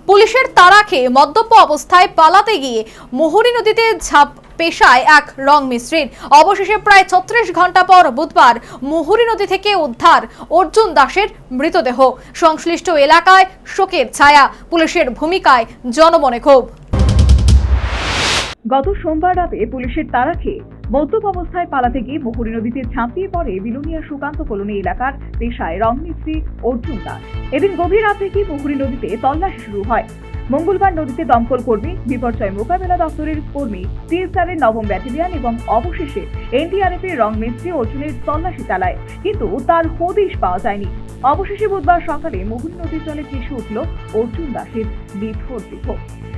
পুলিশের তাড়া খেয়ে মদ্যপ অবস্থায় পালাতে গিয়ে মুহুরী নদীতে ঝাঁপ পেশায় এক রং মিস্ত্রির। অবশেষে প্রায় 36 ঘন্টা পর বুধবার মুহুরী নদী থেকে উদ্ধার অর্জুন দাসের মৃতদেহ। সংশ্লিষ্ট এলাকায় শোকের ছায়া, পুলিশের ভূমিকায় জনমনে ক্ষোভ। গত সোমবার রাতে পুলিশের তাড়া খেয়ে মদ্যপ অবস্থায় পালাতে গিয়ে মুহুরী নদীতে ঝাঁপিয়ে পড়ে বিলোনিয়া সুকান্ত কলোনি এলাকার পেশায় রং মিস্ত্রি অর্জুন দাস। এদিন গভীর রাত থেকে মুহুরী নদীতে তল্লাশি শুরু হয়। মঙ্গলবার নদীতে দমকল কর্মী, বিপর্যয় মোকাবেলা দপ্তরের কর্মী, CSR এর 9ম ব্যাটালিয়ন এবং অবশেষে NDRF এর রং মিস্ত্রি অর্জুনের তল্লাশি চালায়, কিন্তু তার হদিশ পাওয়া যায়নি। অবশেষে বুধবার সকালে মুহুরী নদীর জলে ভেসে উঠল অর্জুন দাসের নিথর দেহ।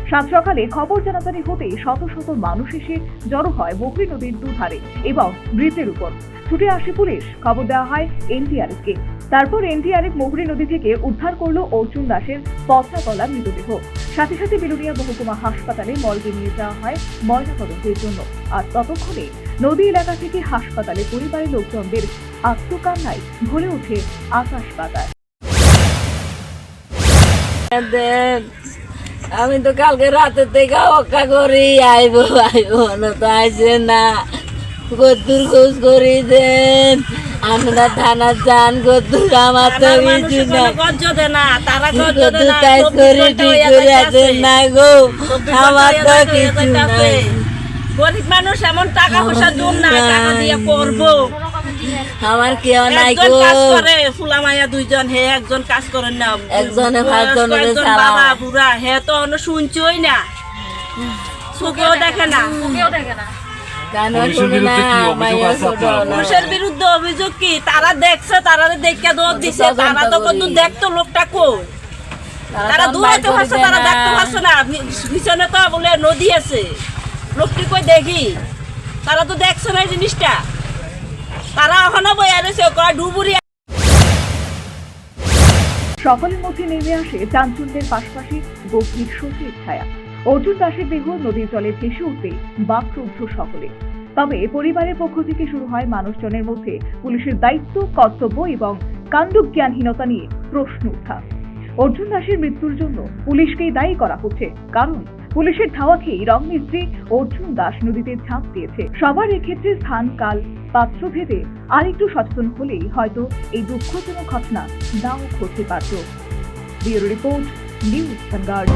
সাত সকালে খবর জানাজানি হতেই শত শত মানুষ এসে জড়ো হয় মুহুরী নদীর দুধারে এবং ব্রিজের উপর। ছুটে আসে পুলিশ, খবর দেওয়া হয় NDRF কে। তারপর NDRF মুহুরী নদী থেকে উদ্ধার করলো অর্জুন দাসের পচা গলা মৃতদেহ। সাথে সাথে বিলোনিয়া মহকুমা হাসপাতালে মর্গে নিয়ে যাওয়া হয় ময়নাতদন্তের জন্য। আর ততক্ষণে নদী এলাকা থেকে হাসপাতালে পরিবারের লোকজনদের আত্মকান্নায় ভরে ওঠে আকাশ পাতাল। আমি তো কালকে রাতে থেকে অপেক্ষা করি আইবো না, তো আইসে না। কদ্দুর খোঁজ করি দেন, আমরা থানা যান, কদ্দুর আমার তো কিছু না, কাজ করি ঠিক করে আছেন না গো, আমার তো কিছু নাই। গরিব মানুষ এমন টাকা পয়সা জোর নাই, টাকা দিয়ে করবো। আমার কেউ নাই গো, কাজ করে ফুলা মাইয়া দুইজন, হে একজন কাজ করেন না, একজনে পাঁচজনের বাবা বুড়া, হে তো অন্য শুনছই না, চোখেও দেখে না। পুলিশের বিরুদ্ধে অভিযোগ কি? তারা দেখছে, তারা দেখে দৌড় দিছে, তারা তো কত দেখতো লোকটা কই, তারা দূরাইতে পারছে, তারা দেখতে পারছে না। পিছনে তো বলে নদী আছে, লোকটি কই দেখি, তারা তো দেখছে না এই জিনিসটা, তারা এখনো বইয়া রয়েছে ডুবুরি। সকলের মধ্যে নেমে আসে চাঞ্চল্যের পাশাপাশি গভীর শোকের ছায়া। অর্জুন দাসের দেহ নদীর জলে ভেসে উঠতে বাকরুদ্ধ সকলে। তবে পরিবারের পক্ষ থেকে শুরু হয় মানুষজনের মধ্যে পুলিশের দায়িত্ব, কর্তব্য এবং কাণ্ডজ্ঞানহীনতা নিয়ে প্রশ্ন ওঠা। অর্জুন দাসের মৃত্যুর জন্য পুলিশকেই দায়ী করা হচ্ছে, কারণ পুলিশের ধাওয়া খেয়ে রং মিস্ত্রি অর্জুন দাস নদীতে ঝাঁপ দিয়েছে। সবার এক্ষেত্রে স্থান, কাল, পাত্র ভেদে আরেকটু সচেতন হলেই হয়তো এই দুঃখজনক ঘটনা নাও ঘটতে পারত। Bureau report, news vanguard.